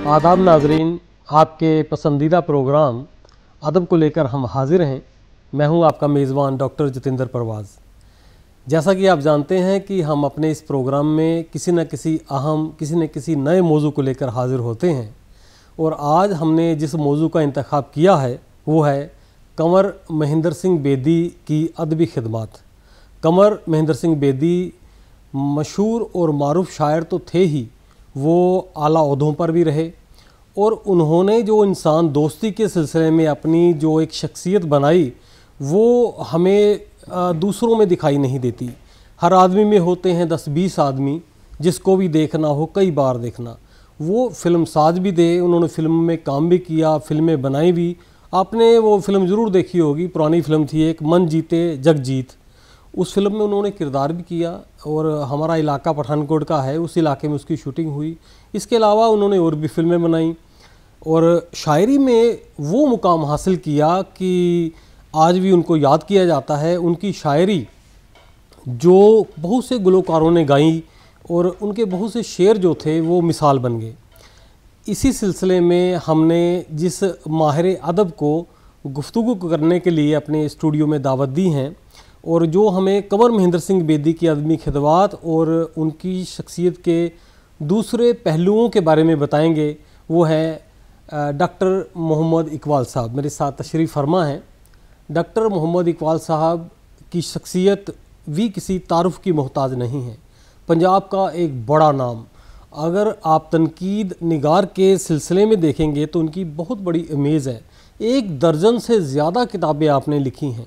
आदाब नाजरीन, आपके पसंदीदा प्रोग्राम अदब को लेकर हम हाजिर हैं। मैं हूं आपका मेज़बान डॉक्टर जतिंदर परवाज़। जैसा कि आप जानते हैं कि हम अपने इस प्रोग्राम में किसी न किसी नए मौजू को लेकर हाजिर होते हैं, और आज हमने जिस मौजू का इंतखाब किया है वो है कंवर महेंद्र सिंह बेदी की अदबी खिदमत। कंवर महेंद्र सिंह बेदी मशहूर और मारूफ शायर तो थे ही, वो आला ओहदों पर भी रहे, और उन्होंने जो इंसान दोस्ती के सिलसिले में अपनी जो एक शख्सियत बनाई वो हमें दूसरों में दिखाई नहीं देती। हर आदमी में होते हैं 10-20 आदमी जिसको भी देखना हो कई बार देखना। वो फिल्म साज भी थे, उन्होंने फिल्म में काम भी किया, फिल्में बनाई भी। आपने वो फिल्म ज़रूर देखी होगी, पुरानी फिल्म थी एक, मन जीते जग जीत। उस फिल्म में उन्होंने किरदार भी किया, और हमारा इलाका पठानकोट का है, उस इलाके में उसकी शूटिंग हुई। इसके अलावा उन्होंने और भी फिल्में बनाई, और शायरी में वो मुकाम हासिल किया कि आज भी उनको याद किया जाता है। उनकी शायरी जो बहुत से गुलकारों ने गाई, और उनके बहुत से शेर जो थे वो मिसाल बन गए। इसी सिलसिले में हमने जिस माहिर अदब को गुफ्तगू करने के लिए अपने स्टूडियो में दावत दी हैं, और जो हमें कंवर महेंद्र सिंह बेदी की अदबी खिदमत और उनकी शख्सियत के दूसरे पहलुओं के बारे में बताएंगे, वो है डॉक्टर मोहम्मद इकबाल साहब। मेरे साथ तशरीफ़ फरमा हैं। डॉक्टर मोहम्मद इकबाल साहब की शख्सियत भी किसी तारुफ की मोहताज नहीं है। पंजाब का एक बड़ा नाम, अगर आप तनकीद निगार के सिलसिले में देखेंगे तो उनकी बहुत बड़ी इमेज है। 1 दर्जन से ज़्यादा किताबें आपने लिखी हैं,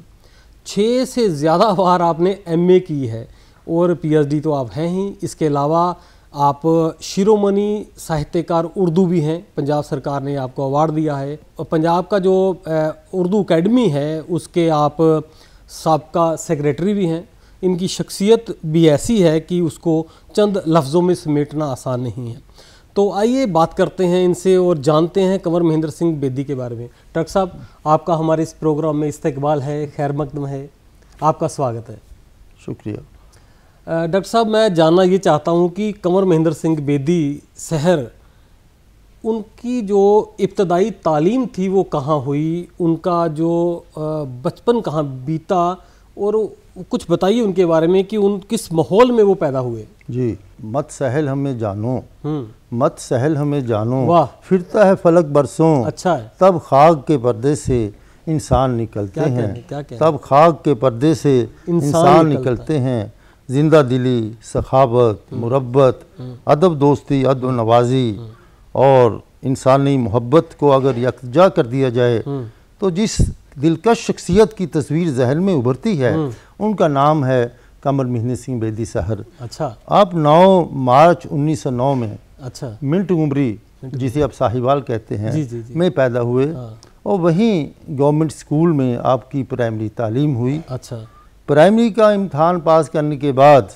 6 से ज़्यादा बार आपने MA की है, और PhD तो आप हैं ही। इसके अलावा आप शिरोमणि साहित्यकार उर्दू भी हैं, पंजाब सरकार ने आपको अवार्ड दिया है। और पंजाब का जो उर्दू अकेडमी है उसके आप साबका सेक्रेटरी भी हैं। इनकी शख्सियत भी ऐसी है कि उसको चंद लफ्ज़ों में समेटना आसान नहीं है। तो आइए बात करते हैं इनसे और जानते हैं कंवर महेंद्र सिंह बेदी के बारे में। डॉक्टर साहब, आपका हमारे इस प्रोग्राम में इस्तकबाल है, खैर मकदम है, आपका स्वागत है। शुक्रिया। डॉक्टर साहब, मैं जानना ये चाहता हूँ कि कंवर महेंद्र सिंह बेदी सहर, उनकी जो इब्तदाई तालीम थी वो कहाँ हुई, उनका जो बचपन कहाँ बीता, और कुछ बताइए उनके बारे में कि उन किस माहौल में वो पैदा हुए। जी, मत सहल हमें जानो, मत सहल हमें जानो, वाह, फिरता है फलक बरसों, अच्छा है। तब खाक के पर्दे से इंसान निकलते हैं, तब खाक के पर्दे से इंसान निकलते हैं। जिंदा दिली, सखावत, मुरब्बत, अदब दोस्ती, अदब नवाजी और इंसानी मोहब्बत को अगर यकजा कर दिया जाए तो जिस दिलकश शख्सियत की तस्वीर जहन में उभरती है उनका नाम है कंवर महेंद्र सिंह बेदी सहर। अच्छा। आप 9 मार्च 1909 में, अच्छा, मिंट उमरी जिसे आप साहिवाल कहते हैं, जी। में पैदा हुए, और वहीं गवर्नमेंट स्कूल में आपकी प्राइमरी तालीम हुई। अच्छा। प्राइमरी का इम्तहान पास करने के बाद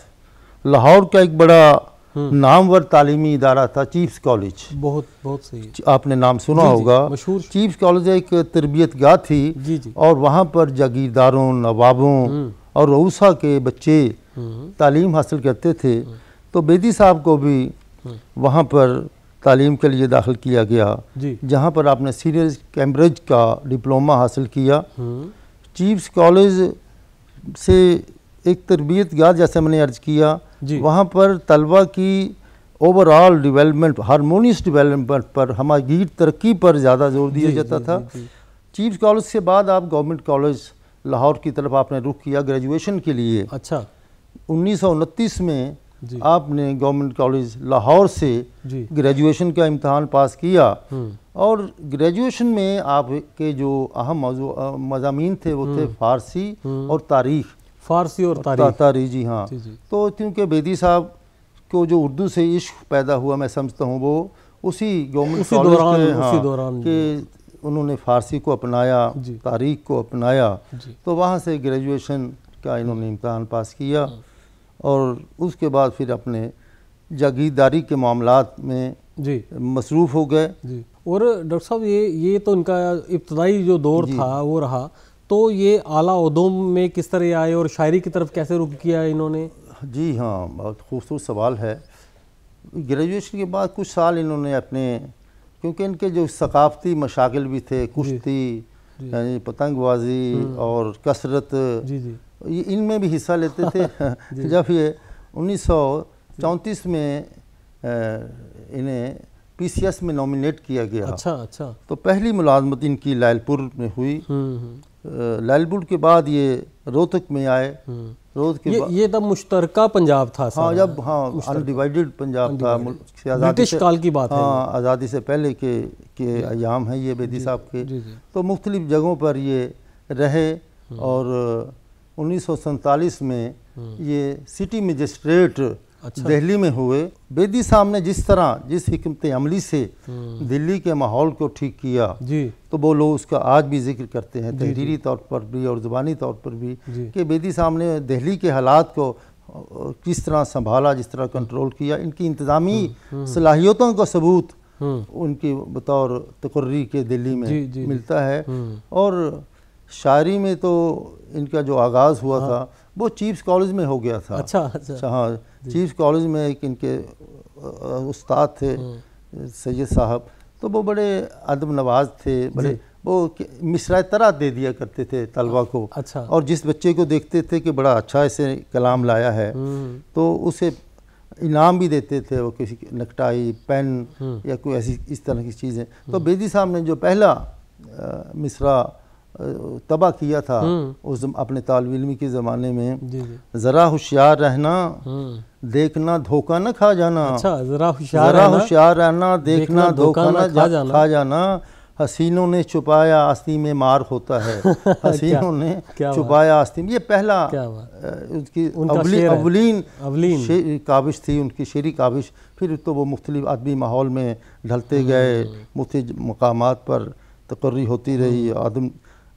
लाहौर का एक बड़ा नामवर तालीमी इदारा था चीफ्स कॉलेज। बहुत सही, आपने नाम सुना होगा, मशहूर। चीफ्स कॉलेज एक तरबियत गाह थी, और वहाँ पर जागीरदारों, नवाबों और रऊसा के बच्चे तालीम हासिल करते थे। तो बेदी साहब को भी वहाँ पर तालीम के लिए दाखिल किया गया, जहाँ पर आपने सीनियर कैम्ब्रिज का डिप्लोमा हासिल किया। चीफ्स कॉलेज से एक तरबियत गाह, जैसे मैंने अर्ज किया, वहाँ पर तलबा की ओवरऑल डेवलपमेंट, हारमोनियस डेवलपमेंट पर, हमागीर तरक्की पर ज़्यादा जोर दिया जाता था। चीफ्स कॉलेज के बाद आप गवर्नमेंट कॉलेज लाहौर की तरफ आपने रुख किया ग्रेजुएशन के लिए। अच्छा। 1929 में आपने गवर्नमेंट कॉलेज लाहौर से ग्रेजुएशन का इम्तहान पास किया, और ग्रेजुएशन में आपके जो अहम मज़ामीन थे वो थे फ़ारसी और तारीख़। फ़ारसी और तारीख़, जी हाँ। तो क्योंकि बेदी साहब को जो उर्दू से इश्क पैदा हुआ, मैं समझता हूँ वो उसी गवर्नमेंट कॉलेज के उन्होंने फ़ारसी को अपनाया, तारीख़ को अपनाया, तो वहाँ से ग्रेजुएशन का इन्होंने इम्तहान पास किया, और उसके बाद फिर अपने जागीरदारी के मामलात में मसरूफ़ हो गए। और डॉक्टर साहब, ये तो इनका इब्तदाई जो दौर था वो रहा, तो ये आला ओहदों में किस तरह आए और शायरी की तरफ कैसे रुख किया इन्होंने? जी हाँ, बहुत खूबसूरत सवाल है। ग्रेजुएशन के बाद कुछ साल इन्होंने अपने क्योंकि इनके जो सकाफती मशागिल भी थे, कुश्ती यानी पतंगबाजी और कसरत, ये इनमें भी हिस्सा लेते थे। जब ये 1934 में इन्हें PCS में नॉमिनेट किया गया। अच्छा। तो पहली मुलाजमत इनकी लायलपुर में हुई। लायलपुर के बाद ये रोहतक में आए। रोहतक ये तब मुश्तरका पंजाब था। हाँ, जब अनडिवाइडेड पंजाब था, ब्रिटिश काल की बात है। हाँ, आज़ादी से पहले के अयाम हैं ये बेदी साहब के। तो मुख्तलिफ जगहों पर ये रहे और 1947 में ये सिटी मजिस्ट्रेट दिल्ली में हुए। बेदी साहब ने जिस हिकमत अमली से दिल्ली के माहौल को ठीक किया, तो वो लोग उसका आज भी जिक्र करते हैं, तहरीरी तौर पर भी और ज़ुबानी तौर पर भी, कि बेदी साहब ने दिल्ली के हालात को किस तरह संभाला, जिस तरह कंट्रोल किया। इनकी इंतज़ामी सलाहियतों का सबूत उनकी बतौर तकर्री के दिल्ली में मिलता है। और शायरी में तो इनका जो आगाज़ हुआ था वो चीफ्स कॉलेज में हो गया था। अच्छा। हाँ, चीफ्स कॉलेज में एक इनके उस्ताद थे सैयद साहब, तो वो बड़े अदब नवाज थे, बड़े वो मिसरा तरह दे दिया करते थे तलबा को। अच्छा। और जिस बच्चे को देखते थे कि बड़ा अच्छा ऐसे कलाम लाया है तो उसे इनाम भी देते थे, वो किसी नकटाई, पेन या कोई ऐसी इस तरह की चीज़ें। तो बेदी साहब ने जो पहला मिसरा तबाह किया था उस अपने तालिब इल्मी के ज़माने में, ज़रा होशियार रहना देखना धोखा न खा जाना। अच्छा, ज़रा होशियार रहना देखना धोखा न खा जाना। हसीनों ने छुपाया आस्ती में मार होता है। हसीनों ने छुपाया आस्ती में, ये पहला उसकी अवलीन काबिश थी, उनकी शेरी काबिश। फिर तो वो मुख्तलिफ अदबी माहौल में ढलते गए, मुख्तलिफ मकामात पर तकर्री होती रही, आदम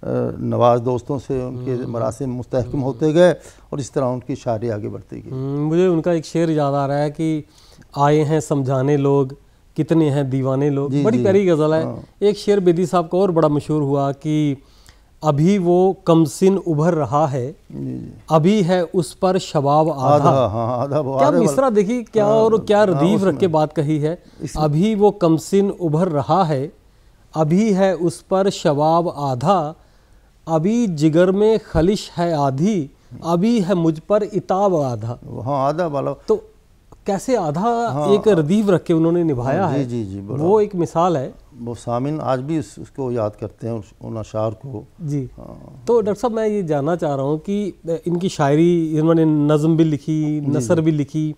नवाज दोस्तों से उनके मरासिम मुस्तहकम होते गए और इस तरह उनकी शायरी आगे बढ़ती गई। मुझे उनका एक शेर याद आ रहा है कि आए हैं समझाने लोग कितने हैं दीवाने लोग। बड़ी प्यारी गज़ल है। एक शेर बेदी साहब का और बड़ा मशहूर हुआ कि अभी वो कमसिन उभर रहा है, अभी है उस पर शबाब आधा। क्या मिसरा देखिए, क्या और क्या रदीफ रख के बात कही है। अभी वो कमसिन उभर रहा है, अभी है उस पर शबाब आधा, अभी जिगर में खलिश है आधी, अभी है मुझ पर इताब आधा। हाँ, आधा वाला तो कैसे आधा एक रदीफ रख के उन्होंने निभाया है। वो एक मिसाल है। वो सामिन आज भी उसको याद करते हैं, उन अशार को। जी। तो डॉक्टर साहब, मैं ये जानना चाह रहा हूँ कि इनकी शायरी, इन्होंने नज़म भी लिखी, नसर भी लिखी,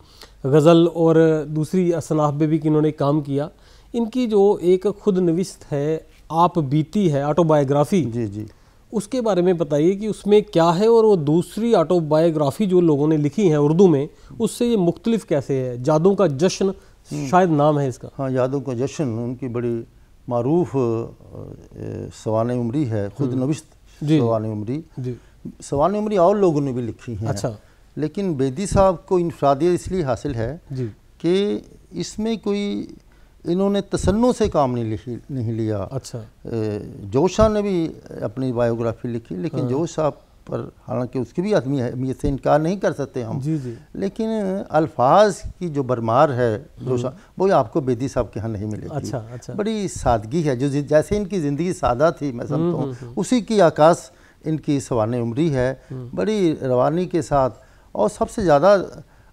गज़ल और दूसरी असनाफ में भी इन्होंने काम किया। इनकी जो एक खुद नविस्त है, आप बीती है, ऑटोबायोग्राफी, जी, उसके बारे में बताइए कि उसमें क्या है और वो दूसरी ऑटोबायोग्राफी जो लोगों ने लिखी है उर्दू में, उससे ये मुख्तलिफ कैसे है। यादों का जश्न शायद नाम है इसका। हाँ, यादों का जश्न उनकी बड़ी मारूफ सवाने उमरी है, खुद नविस्त सवाने उमरी। सवाने उमरी और लोगों ने भी लिखी है। अच्छा। लेकिन बेदी साहब को इनफरादियत इसलिए हासिल है कि इसमें कोई इन्होंने तसन्नो से काम नहीं लिया। अच्छा। जोश साहब ने भी अपनी बायोग्राफी लिखी, लेकिन जोश साहब पर हालांकि उसकी भी आदमी अहमियत से इनकार नहीं कर सकते हम। लेकिन अल्फाज की जो भरमार है जोश साहब, वो आपको बेदी साहब के यहाँ नहीं मिलेगी। अच्छा। बड़ी सादगी है, जो जैसे इनकी ज़िंदगी सादा थी, मैं समझता हूँ उसी की आकाश इनकी सवाने उमरी है, बड़ी रवानी के साथ। और सबसे ज़्यादा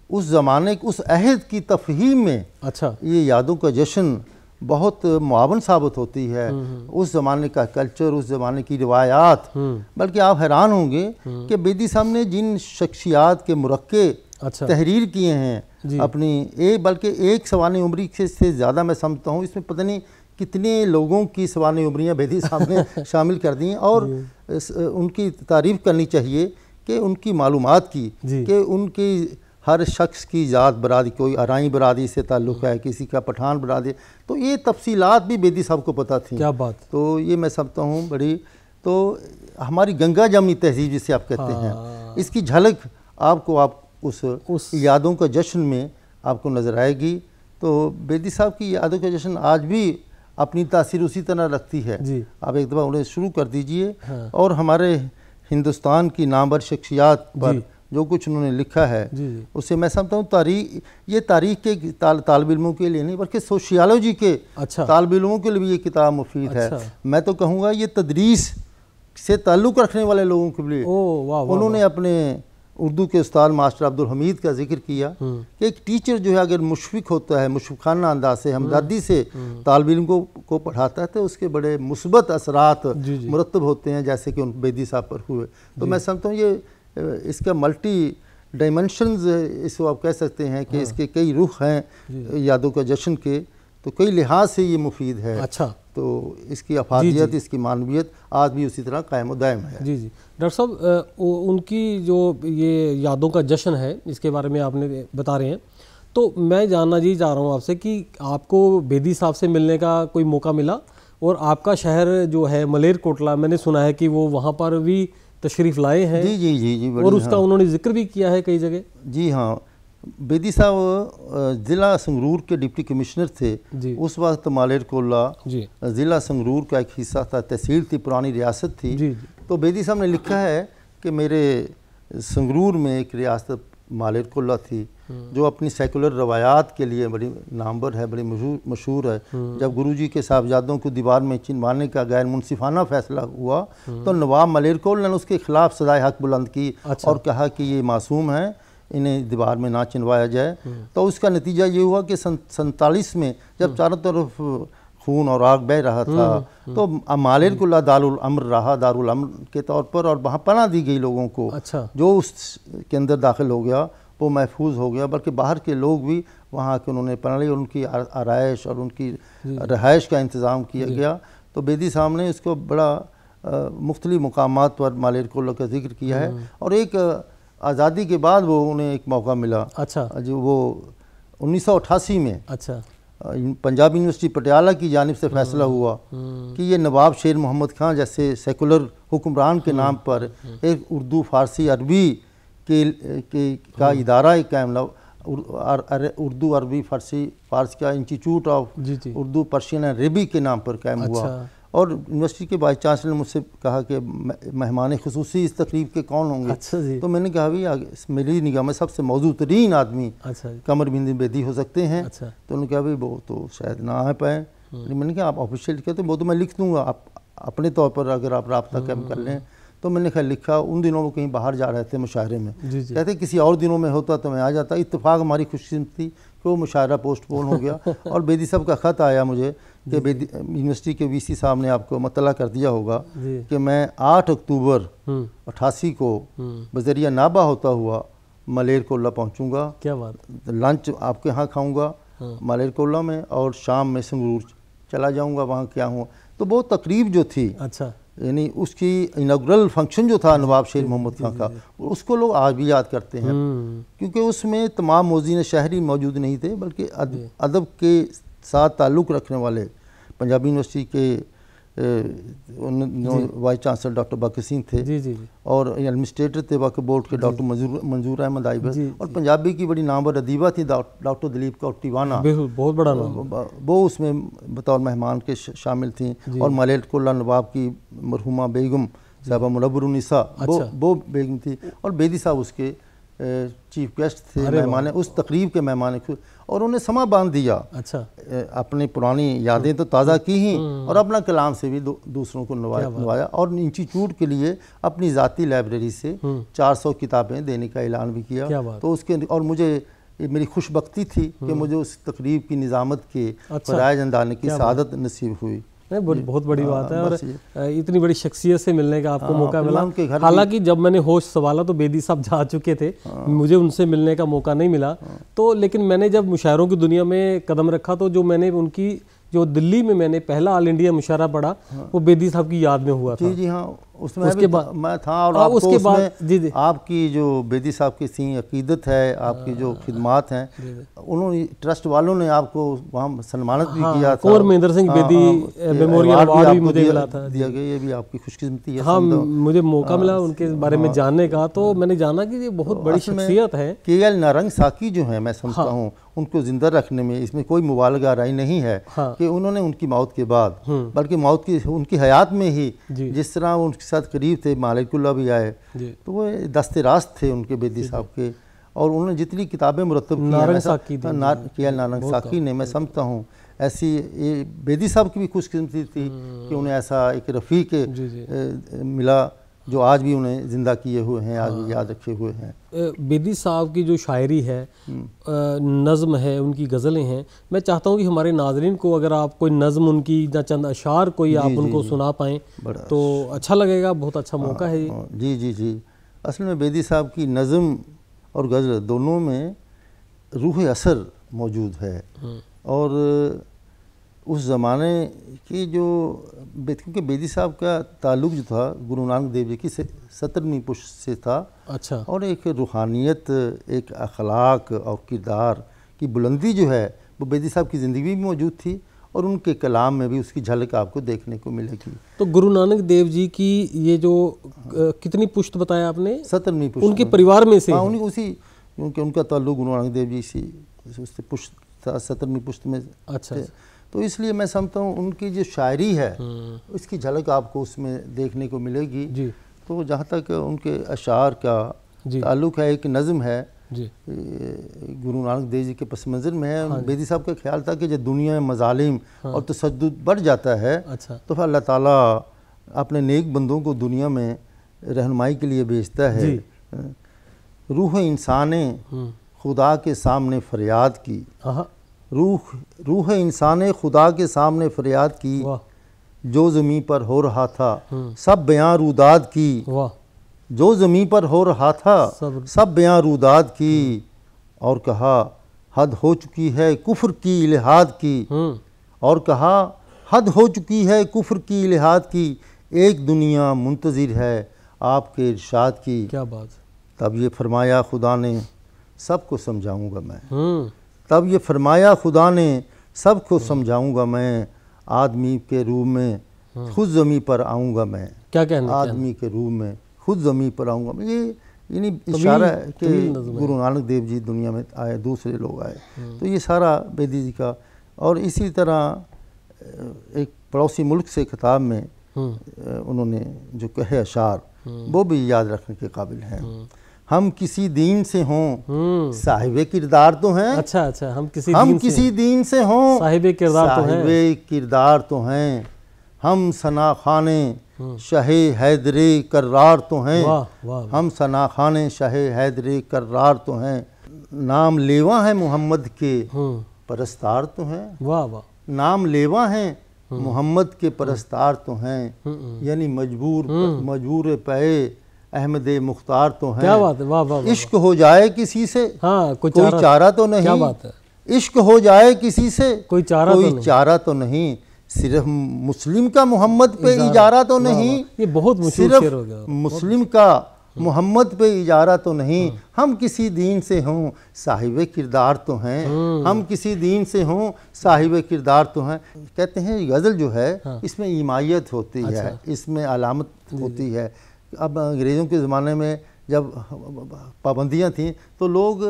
उस ज़माने उस अहद की तफहीम में ये यादों का जश्न बहुत मुआवन साबित होती है। उस ज़माने का कल्चर, उस ज़माने की रिवायात। बल्कि आप हैरान होंगे कि बेदी साहब ने जिन शख्सियात के मुरक्के तहरीर किए हैं अपनी, बल्कि एक सवाने उम्री से ज़्यादा मैं समझता हूँ इसमें पता नहीं कितने लोगों की सवाने उम्रियाँ बेदी साहब ने शामिल कर दी हैं। और उनकी तारीफ़ करनी चाहिए कि उनकी मालूमात की, कि उनकी हर शख्स की ज़ात बरादरी, कोई अराई बरादरी से ताल्लुक़ है, किसी का पठान बरादरी, तो ये तफसीलात भी बेदी साहब को पता थी। क्या बात। तो ये मैं समझता हूँ बड़ी, तो हमारी गंगा जमनी तहजीब जिसे आप कहते हैं, इसकी झलक आपको आप उस यादों का जश्न में आपको नज़र आएगी। तो बेदी साहब की यादों का जश्न आज भी अपनी तासीर उसी तरह रखती है। आप एक दफ़ा उन्हें शुरू कर दीजिए और हमारे हिंदुस्तान की नामवर शख्सियात पर जो कुछ उन्होंने लिखा है उससे मैं समझता हूँ तारीख के तालिब इल्मों के लिए नहीं बल्कि सोशियोलॉजी के तालिब इल्मों के लिए भी ये किताब मुफीद है। मैं तो कहूँगा ये तदरीस से ताल्लुक़ रखने वाले लोगों के लिए। उन्होंने अपने उर्दू के उस्ताद मास्टर अब्दुल हमीद का जिक्र किया कि एक टीचर जो है अगर मुशफ़िक़ होता है, मुशफ़िक़ाना अंदाज से, हमदर्दी से तालिब इल्म को पढ़ाता है तो उसके बड़े मुस्बत असरात मुरतब होते हैं, जैसे कि उन बेदी साहब पर हुए। तो मैं समझता हूँ ये इसका मल्टी डायमेंशंस इसको आप कह सकते हैं कि इसके कई रुख हैं यादों का जश्न के, तो कई लिहाज से ये मुफीद है। तो इसकी अफादियत, इसकी मानवियत आज भी उसी तरह कायम दायम है। जी डॉक्टर साहब, उनकी जो ये यादों का जश्न है इसके बारे में आपने बता रहे हैं, तो मैं जानना जी चाह रहा हूँ आपसे कि आपको बेदी साहब से मिलने का कोई मौका मिला, और आपका शहर जो है मलेरकोटला, मैंने सुना है कि वो वहाँ पर भी तशरीफ़ लाए हैं। जी और उसका उन्होंने जिक्र भी किया है कई जगह। जी हाँ, बेदी साहब ज़िला संगरूर के डिप्टी कमिश्नर थे उस वक्त। मालेरकोटला ज़िला संगरूर का एक हिस्सा था, तहसील थी, पुरानी रियासत थी। तो बेदी साहब ने लिखा है कि मेरे संगरूर में एक रियासत मालेरकोटला थी जो अपनी सेकुलर रवायात के लिए बड़ी नामवर है, बड़ी मशहूर है। जब गुरुजी के साहबजादों को दीवार में चिनवाने का गैर मुनसिफाना फैसला हुआ तो नवाब मालेरकोटला ने उसके खिलाफ सदाए हक बुलंद की और कहा कि ये मासूम है, इन्हें दीवार में ना चिनवाया जाए। तो उसका नतीजा ये हुआ कि 47 में जब चारों तरफ खून और आग बह रहा था तो मालेरकोटला दारुल अम्र रहा, दारुल अम्र के तौर पर, और वहाँ पनाह दी गई लोगों को। जो उसके अंदर दाखिल हो गया वो महफूज हो गया, बल्कि बाहर के लोग भी वहाँ के उन्होंने पनाह ली और उनकी आराइश और उनकी रहाइश का इंतज़ाम किया गया। तो बेदी साहब ने इसको बड़ा मुख्तलिफ मुकामात पर मालेरकोटला का जिक्र किया है। और एक आज़ादी के बाद वो उन्हें एक मौका मिला, जो वो 1988 में पंजाब यूनिवर्सिटी पटियाला की जानिब से फैसला हुआ कि ये नवाब शेर मोहम्मद खान जैसे सेकुलर हुक्मरान के नाम पर एक उर्दू, फ़ारसी, अरबी का इदारा एक कायम, उर्दू, अरबी, फ़ारसी का institute of Urdu, Persian and अरबी के नाम पर कायम हुआ। और यूनिवर्सिटी के वाइस चांसलर ने मुझसे कहा कि मेहमान खुसूसी इस तकरीब के कौन होंगे। तो मैंने कहा भाई मेरी निगाह में सबसे मौजूद तरीन आदमी कमर बिंद बेदी हो सकते हैं। तो उन्होंने कहा भाई वो तो शायद ना आ पाए। मैंने कहा आप ऑफिशियल कहते वो तो मैं लिख दूँगा, आप अपने तौर पर अगर आप रब्ता कैम कर लें। तो मैंने ख्याल लिखा। उन दिनों वो कहीं बाहर जा रहे थे मुशायरे में, कहते किसी और दिनों में होता तो मैं आ जाता। इत्तेफाक हमारी खुशकिस्मती कि वो मुशायरा पोस्टपोन हो गया और बेदी साहब का ख़त आया मुझे कि बेदी यूनिवर्सिटी के वीसी साहब ने आपको मतला कर दिया होगा कि मैं 8 अक्टूबर 88 को बजरिया नाबा होता हुआ मालेरकोटला पहुँचूँगा। क्या बात। लंच आपके यहाँ खाऊँगा मालेरकोटला में और शाम में संगरूर चला जाऊँगा, वहाँ क्या हुआ। तो वो तकरीब जो थी, यानी उसकी इनॉग्रल फंक्शन जो था नवाब शेर मोहम्मद खान का, उसको लोग आज भी याद करते हैं क्योंकि उसमें तमाम मौज़ीन शहरी मौजूद नहीं थे बल्कि अदब के साथ ताल्लुक़ रखने वाले पंजाबी यूनिवर्सिटी के वाइस चांसलर डॉक्टर बकर सिंह थे और एडमिनिस्ट्रेटर थे वक्फ बोर्ड के डॉक्टर मंजूर अहमद आइबत और पंजाबी की बड़ी नामवर अदीबा थी डॉक्टर दिलीप कौर टिवाना, बहुत बड़ा नाम, वो उसमें बतौर मेहमान के शामिल थी। और मालेरकोटला नवाब की मरहुमा बेगम साहबा मुनव्वरुन्निसा वो बेगम थी और बेदी साहब उसके चीफ गेस्ट थे, मेहमान उस तकरीब के मेहमान। और उन्हें समा बांध दिया। अपनी पुरानी यादें तो ताज़ा की ही और अपना कलाम से भी दूसरों को नवाया और इंस्टीट्यूट के लिए अपनी ज़ाती लाइब्रेरी से 400 किताबें देने का ऐलान भी किया। तो उसके और मुझे मेरी खुशबख्ती थी कि मुझे उस तकरीब की निज़ामत के फ़राइज़ अंजाने की सआदत नसीब हुई। बहुत बड़ी बात है। और इतनी बड़ी शख्सियत से मिलने का आपको मौका मिला। हालांकि जब मैंने होश संभाला तो बेदी साहब जा चुके थे, मुझे उनसे मिलने का मौका नहीं मिला। तो लेकिन मैंने जब मुशायरों की दुनिया में कदम रखा तो जो मैंने उनकी जो दिल्ली में मैंने पहला ऑल इंडिया मुशायरा पढ़ा वो बेदी साहब की याद में हुआ था। जी हाँ, उसमें उसके बाद मैं था। और उसके बाद आपकी जो बेदी साहब की सी अकीदत है, आपकी जो खिदमात हैं, उन्होंने ट्रस्ट वालों ने आपको वहाँ सम्मानित भी किया था। कुंवर महेंद्र सिंह बेदी मेमोरियल अवार्ड भी मुझे मिला था, दिया गया। ये भी आपकी खुशकिस्मती है। हाँ, मुझे मौका मिला उनके बारे में जानने का। तो मैंने जाना कि ये बहुत बड़ी शख्सियत है। KL नारंग साकी जो है, मैं समझता हूँ उनको जिंदा रखने में इसमें कोई मुबालगा राय नहीं है कि उन्होंने उनकी मौत के बाद, बल्कि मौत की उनकी हयात में ही जिस तरह साथ करीब थे, मालिकुल्लाह भी आए, तो वो दस्ते रास्त थे उनके बेदी साहब के, और उन्होंने जितनी किताबें मुरतब की, नारंग साकी ने, मैं समझता हूँ ऐसी ये बेदी साहब की भी खुशकिस्मती थी कि उन्हें ऐसा एक रफ़ीक मिला जो आज भी उन्हें ज़िंदा किए हुए हैं, आज भी याद रखे हुए हैं। बेदी साहब की जो शायरी है, नज़्म है, उनकी गज़लें हैं, मैं चाहता हूँ कि हमारे नाज़रीन को अगर आप कोई नज़्म उनकी या चंद अशार कोई आप उनको सुना पाएँ तो अच्छा लगेगा, बहुत अच्छा मौका है ये। जी। असल में बेदी साहब की नज़्म और गज़ल दोनों में रूह असर मौजूद है, और उस ज़माने की जो क्योंकि बेदी साहब का ताल्लुक़ जो था गुरु नानक देव जी की 17वीं पुश्त से था। अच्छा। और एक रूहानियत, एक अखलाक और किरदार की बुलंदी जो है वो बेदी साहब की ज़िंदगी में मौजूद थी, और उनके कलाम में भी उसकी झलक आपको देखने को मिलेगी। तो गुरु नानक देव जी की ये जो कितनी पुश्त बताया आपने? 17वीं पुश्त। उनके परिवार में से? हाँ, उसी, क्योंकि उनका ताल्लुक़ गुरु नानक देव जी से पुश्त था, 17वीं पुश्त में। अच्छा। तो इसलिए मैं समझता हूँ उनकी जो शायरी है इसकी झलक आपको उसमें देखने को मिलेगी जी। तो जहाँ तक उनके अशार का ताल्लुक़ है, एक नज़म है जी, गुरु नानक देव जी के पस मंज़र में है। हाँ, बेदी साहब का ख्याल था कि जब दुनिया में मज़ालिम और तशद्दुद बढ़ जाता है, अच्छा, तो फिर अल्लाह ताला अपने नेक बंदों को दुनिया में रहनुमाई के लिए भेजता है। रूह इंसान खुदा के सामने फरियाद की, रूह इंसान खुदा के सामने फरियाद की, जो ज़मीं पर हो रहा था सब बयां रूदाद की, जो ज़मीं पर हो रहा था सब बयां रूदाद की, और कहा हद हो चुकी है कुफ्र की इल्हाद की, और कहा हद हो चुकी है कुफ्र की इल्हाद की, एक दुनिया मुंतज़िर है आपके इरशाद की। क्या बात। तब ये फरमाया खुदा ने सबको समझाऊंगा मैं, तब ये फरमाया खुदा ने सबको समझाऊंगा मैं, आदमी के रूप में खुद ज़मीं पर आऊँगा मैं। क्या कहना? आदमी के रूप में खुद ज़मीं पर आऊँगा मैं। ये यानी इशारा है कि गुरु नानक देव जी दुनिया में आए, दूसरे लोग आए। तो ये सारा बेदी जी का। और इसी तरह एक पड़ोसी मुल्क से खिताब में उन्होंने जो कहे अशार वो भी याद रखने के काबिल हैं। हम किसी दीन से हों साहिबे किरदार तो हैं। अच्छा अच्छा, हम किसी दीन से हों साहिबे किरदार तो हैं, हम सना खाने शाहे हैदरे कर्रार तो हैं। हम सना खाने शाहे हैदरे कर्रार तो हैं, नाम लेवा है मोहम्मद के परस्तार तो हैं। वाह वाह, नाम लेवा हैं मोहम्मद के परस्तार तो हैं, यानी मजबूर पे अहमद मुख्तार तो हैं। क्या बात है, वाह वाह। इश्क हो जाए किसी से कोई चारा तो नहीं। क्या बात है। इश्क हो जाए किसी से कोई चारा तो नहीं, सिर्फ मुस्लिम का मोहम्मद पे इजारा तो नहीं। ये बहुत मशहूर शेर हो गया। मुस्लिम का मोहम्मद पे इजारा तो नहीं, हम किसी दीन से हों साहिब किरदार तो हैं। हम किसी दीन से हों साहिब किरदार तो हैं। कहते हैं गज़ल जो है इसमें ईमायत होती है, इसमें अलामत होती है। अब अंग्रेज़ों के ज़माने में जब पाबंदियाँ थीं तो लोग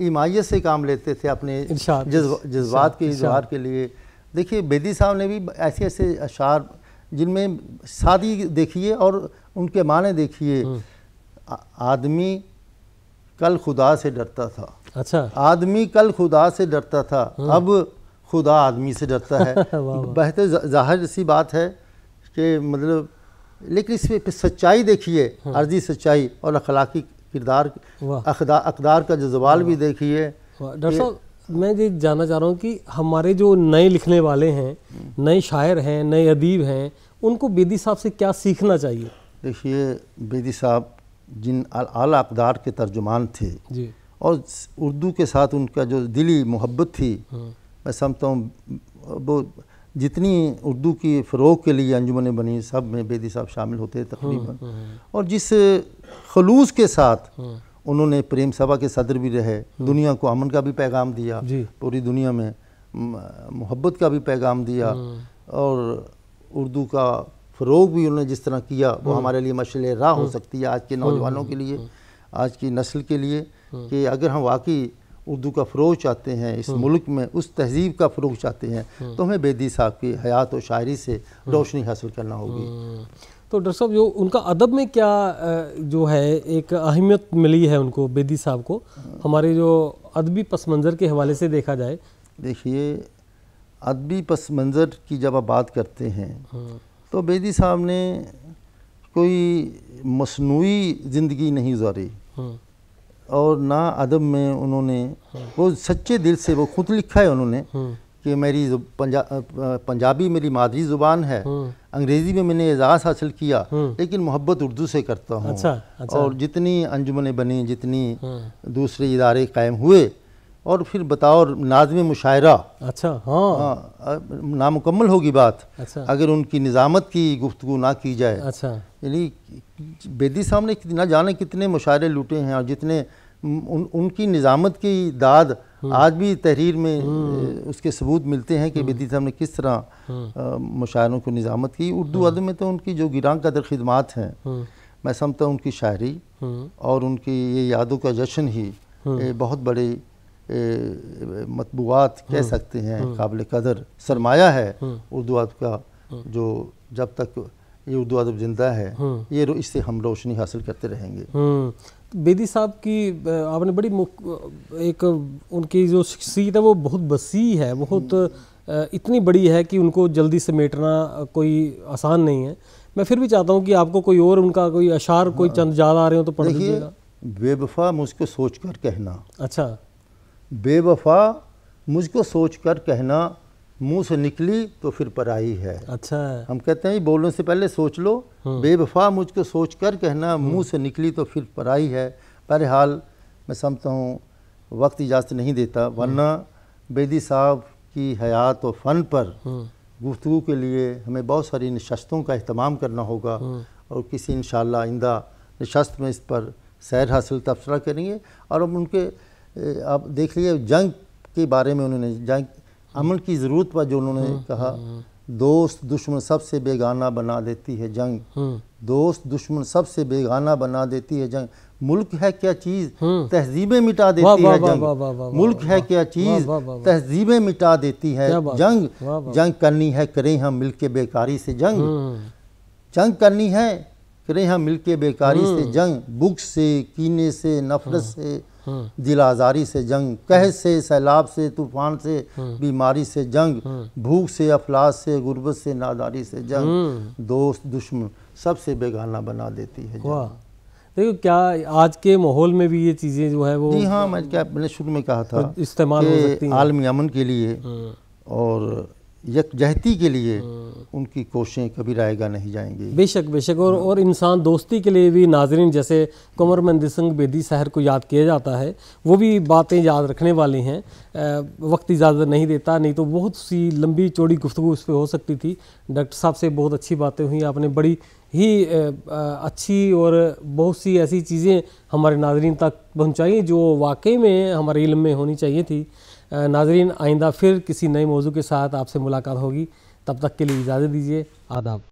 ईमायत से काम लेते थे अपने जज्बात के इजहार के लिए। देखिए बेदी साहब ने भी ऐसे ऐसे अशार जिनमें शादी देखिए और उनके माने देखिए। आदमी कल खुदा से डरता था। अच्छा, आदमी कल खुदा से डरता था, अब खुदा आदमी से डरता है। बेहतर जाहिर सी बात है कि मतलब, लेकिन इसमें सच्चाई देखिए, अर्जी सच्चाई और अखलाकी किरदार अकदार का जो जवाल भी देखिए। डॉक्टर साहब मैं ये जानना चाह रहा हूँ कि हमारे जो नए लिखने वाले हैं, नए शायर हैं, नए अदीब हैं, उनको बेदी साहब से क्या सीखना चाहिए? देखिए बेदी साहब जिन आला अकदार के तर्जुमान थे जी, और उर्दू के साथ उनका जो दिली मोहब्बत थी, मैं समझता हूँ वो जितनी उर्दू की फ़रोग़ के लिए अंजुमनें बनी सब में बेदी साहब शामिल होते हैं तकरीबन। और जिस खलूस के साथ उन्होंने प्रेम सभा के सदर भी रहे, दुनिया को अमन का भी पैगाम दिया, पूरी दुनिया में मोहब्बत का भी पैगाम दिया, और उर्दू का फ़रोग़ भी उन्होंने जिस तरह किया वो हमारे लिए मशअल राह हो सकती है आज के नौजवानों के लिए, आज की नस्ल के लिए, कि अगर हम वाकई उर्दू का फ़रोग़ चाहते हैं, इस मुल्क में उस तहज़ीब का फ़रोग़ चाहते हैं, तो हमें बेदी साहब की हयात और शायरी से रोशनी हासिल करना होगी। तो डॉक्टर साहब जो उनका अदब में क्या जो है एक अहमियत मिली है उनको, बेदी साहब को, हमारे जो अदबी पस मंज़र के हवाले से देखा जाए? देखिए, अदबी पस मंज़र की जब आप बात करते हैं तो बेदी साहब ने कोई मसनूई ज़िंदगी नहीं गुजारी और ना अदब में उन्होंने, वो सच्चे दिल से, वो खुद लिखा है उन्होंने कि मेरी पंजाबी मेरी मादरी ज़ुबान है, अंग्रेज़ी में मैंने एजाज़ हासिल किया, लेकिन मोहब्बत उर्दू से करता हूँ। अच्छा। और जितनी अंजुमनें बनी, जितनी दूसरे इदारे कायम हुए, और फिर बतौर नाज़्म मुशायरा, अच्छा, हाँ, नामुकम्मल होगी बात अगर उनकी निज़ामत की गुफ्तगू ना की जाए। अच्छा। यानी बेदी साहब ने ना जाने कितने मुशायरे लूटे हैं, और जितने उनकी निज़ामत की दाद आज भी तहरीर में उसके सबूत मिलते हैं कि बेदी साहब ने किस तरह मुशायरों को निज़ामत की। उर्दू अदब में तो उनकी जो गिरां कदर खिदमात हैं, मैं समझता हूँ उनकी शायरी और उनकी ये यादों का जश्न ही बहुत बड़े मतबूआत कह सकते हैं, काबिल कदर सरमाया है उर्दू अदब का, जो जब तक ये उर्दू अदब जिंदा है ये इससे हम रोशनी हासिल करते रहेंगे। बेदी साहब की आपने बड़ी एक उनकी जो शख्सियत है वो बहुत वसी है, बहुत इतनी बड़ी है कि उनको जल्दी समेटना कोई आसान नहीं है। मैं फिर भी चाहता हूँ कि आपको कोई और उनका कोई अशार कोई चंद याद आ रहे हो तो पढ़ लीजिएगा। बेवफा मुझको सोच कर कहना, अच्छा, बेवफा मुझको सोच कर कहना, मुंह से निकली तो फिर पराई है। अच्छा, हम कहते हैं बोलने से पहले सोच लो, बेवफा मुझको सोच कर कहना, मुंह से निकली तो फिर पराई है। बहरहाल मैं समझता हूँ वक्त इजाज़त नहीं देता, वरना बेदी साहब की हयात और फ़न पर गुफ्तगू के लिए हमें बहुत सारी नशस्तों का अहतमाम करना होगा, और किसी इंशाअल्लाह आइंदा नशस्त में इस पर सैर हासिल तबसरा करेंगे। और अब उनके आप देख लीजिए जंग के बारे में उन्होंने, जंग अमन की ज़रूरत पर जो उन्होंने कहा, दोस्त दुश्मन सबसे बेगाना बना देती है जंग, दोस्त दुश्मन सबसे बेगाना बना देती है जंग, मुल्क है क्या चीज़ तहजीबें मिटा देती है जंग, मुल्क है क्या चीज़ तहजीबें मिटा देती है जंग, जंग करनी है करें हम मिलके बेकारी से जंग, जंग करनी है करें हम मिलके बेकारी से जंग, बुग़्ज़ से, कीने से, नफरत से, दिल आज़ारी से जंग, कहत से, सैलाब से, तूफ़ान से, बीमारी से जंग, भूख से, अफलास से, गुर्बत से, नादारी से जंग, दोस्त दुश्मन सबसे बेगाना बना देती है जंग। देखो क्या आज के माहौल में भी ये चीज़ें जो है वो, जी हाँ, मैंने शुरू में कहा था इस्तेमाल हो सकती हैं आलमी अमन के लिए और यकजहती के लिए उनकी कोशिशें कभी रायगा नहीं जाएंगी। बेशक बेशक, और इंसान दोस्ती के लिए भी नाजरीन जैसे कुंवर मेहंदी बेदी साहब को याद किया जाता है, वो भी बातें याद रखने वाली हैं। वक्त इजाज़त नहीं देता, नहीं तो बहुत सी लंबी चौड़ी गुफ्तगू उस पर हो सकती थी। डॉक्टर साहब से बहुत अच्छी बातें हुई, आपने बड़ी ही अच्छी और बहुत सी ऐसी चीज़ें हमारे नाजरीन तक पहुँचाई जो वाकई में हमारे इल्म में होनी चाहिए थी। नाजरीन, आइंदा फिर किसी नए मौजू के साथ आपसे मुलाकात होगी, तब तक के लिए इजाज़त दीजिए। आदाब।